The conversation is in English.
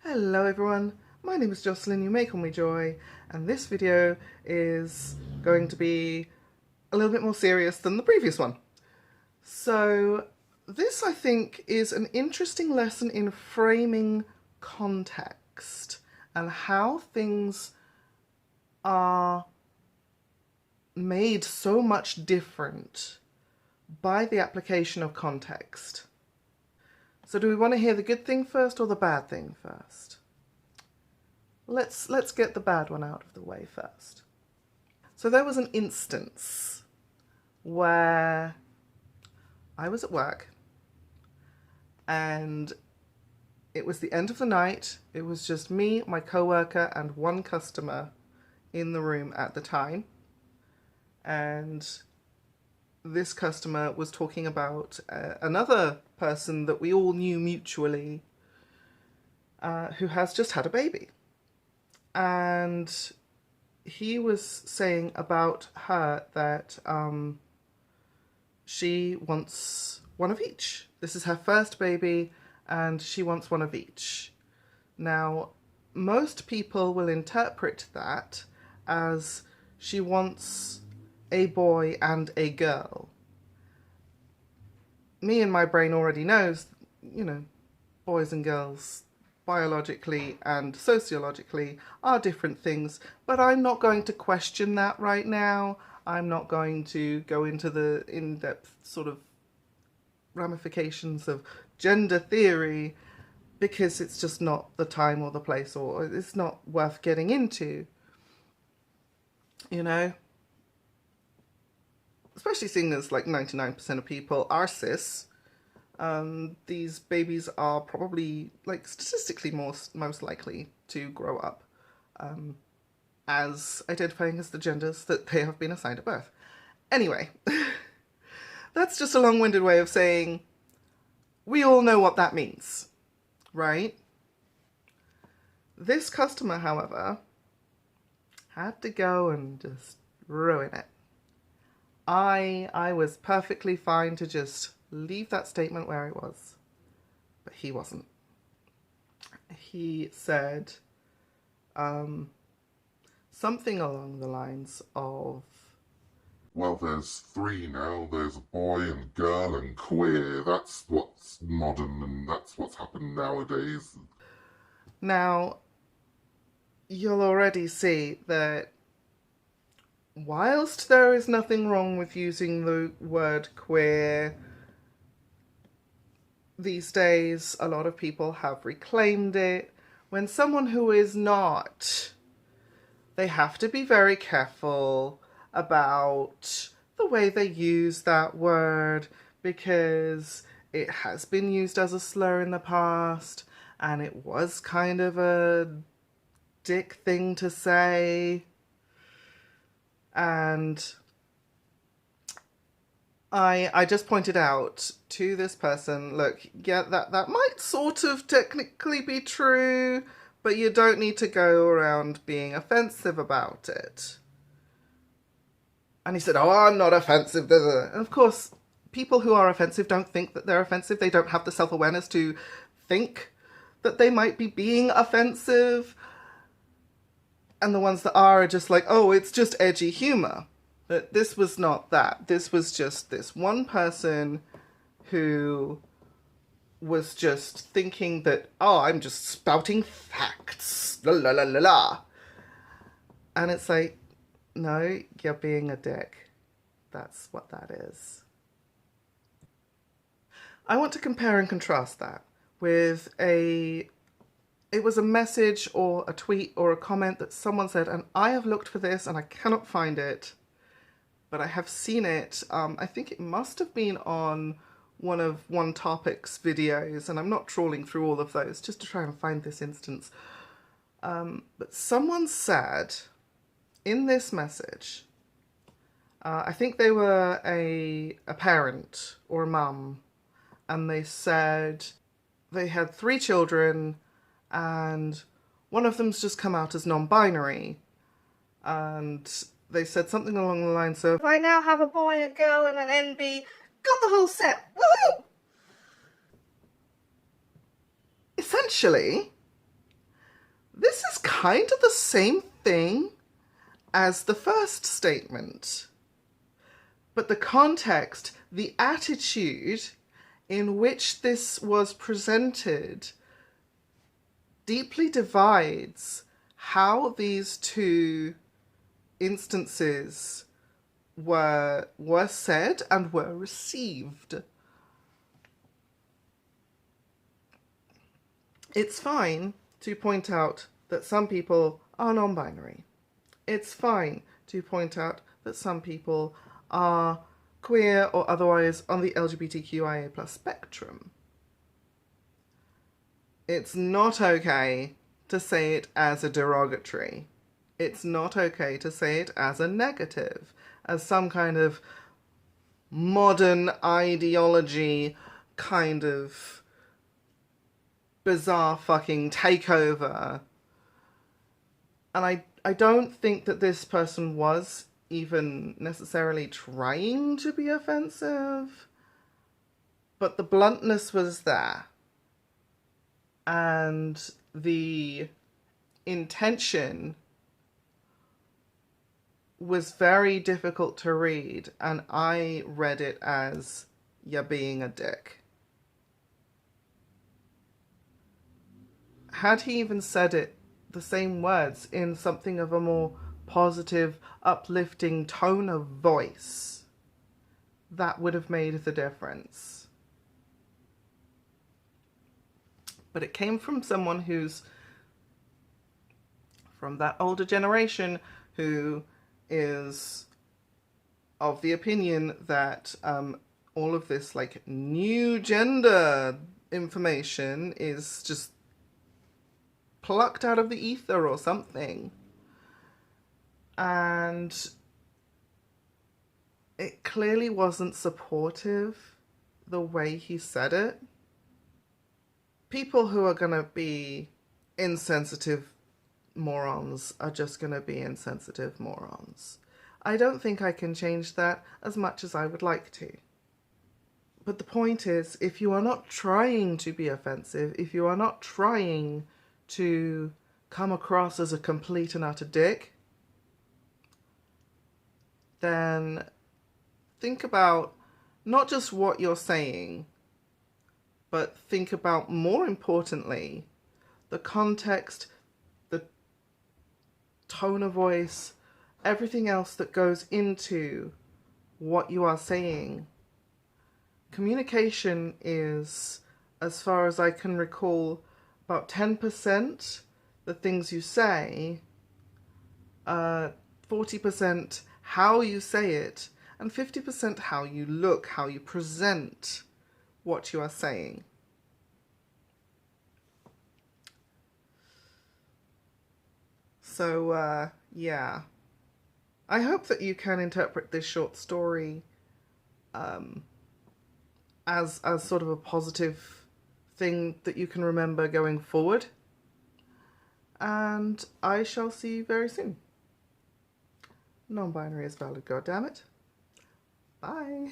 Hello everyone, my name is Jocelyn, you may call me Joy, and this video is going to be a little bit more serious than the previous one. So this, I think, is an interesting lesson in framing context and how things are made so much different by the application of context. So do we want to hear the good thing first or the bad thing first? Let's get the bad one out of the way first. So there was an instance where I was at work and it was the end of the night. It was just me, my coworker, and one customer in the room at the time. And this customer was talking about another person that we all knew mutually who has just had a baby. And he was saying about her that she wants one of each. This is her first baby and she wants one of each. Now, most people will interpret that as she wants a boy and a girl. Me and my brain already knows, boys and girls biologically and sociologically are different things, but I'm not going to question that right now. I'm not going to go into the in-depth sort of ramifications of gender theory because it's just not the time or the place, or it's not worth getting into, especially seeing as like 99% of people are cis. These babies are probably, like, statistically most likely to grow up as identifying as the genders that they have been assigned at birth. Anyway, that's just a long-winded way of saying we all know what that means, right? This customer, however, had to go and just ruin it. I was perfectly fine to just leave that statement where it was, but he wasn't. He said something along the lines of, well, there's three now. There's boy and girl and queer. That's what's modern and that's what's happened nowadays. Now, you'll already see that whilst there is nothing wrong with using the word queer, these days a lot of people have reclaimed it. When someone who is not, they have to be very careful about the way they use that word because it has been used as a slur in the past and it was kind of a dick thing to say. And I just pointed out to this person, look, yeah, that might sort of technically be true, but you don't need to go around being offensive about it. And he said, oh, I'm not offensive. And of course, people who are offensive don't think that they're offensive. They don't have the self-awareness to think that they might be being offensive. And the ones that are just like, oh, it's just edgy humor. But this was not that. This was just this one person who was just thinking that, oh, I'm just spouting facts. La la la la la. And it's like, no, you're being a dick. That's what that is. I want to compare and contrast that with it was a message or a tweet or a comment that someone said, and I have looked for this and I cannot find it, but I have seen it. I think it must have been on one of One Topic's videos, and I'm not trawling through all of those just to try and find this instance. But someone said in this message, I think they were a parent or a mum, and they said they had 3 children and one of them's just come out as non-binary, and they said something along the lines of, I now have a boy, a girl and an NB, got the whole set, woohoo! Essentially, This is kind of the same thing as the first statement. But the context, the attitude in which this was presented deeply divides how these two instances were said and were received. It's fine to point out that some people are non-binary. It's fine to point out that some people are queer or otherwise on the LGBTQIA+ spectrum. It's not okay to say it as a derogatory. It's not okay to say it as a negative, as some kind of modern ideology kind of bizarre fucking takeover. And I don't think that this person was even necessarily trying to be offensive, but the bluntness was there. And the intention was very difficult to read, and I read it as, you're being a dick. Had he even said it, the same words, in something of a more positive, uplifting tone of voice, that would have made the difference. But it came from someone who's from that older generation who is of the opinion that all of this like new gender information is just plucked out of the ether or something. And it clearly wasn't supportive the way he said it. People who are going to be insensitive morons are just going to be insensitive morons. I don't think I can change that as much as I would like to. But the point is, if you are not trying to be offensive, if you are not trying to come across as a complete and utter dick, then think about not just what you're saying, but think about, more importantly, the context, the tone of voice, everything else that goes into what you are saying. Communication is, as far as I can recall, about 10% the things you say, 40% how you say it, and 50% how you look, how you present what you are saying. So, yeah. I hope that you can interpret this short story as sort of a positive thing that you can remember going forward. And I shall see you very soon. Non-binary is valid, goddammit. Bye.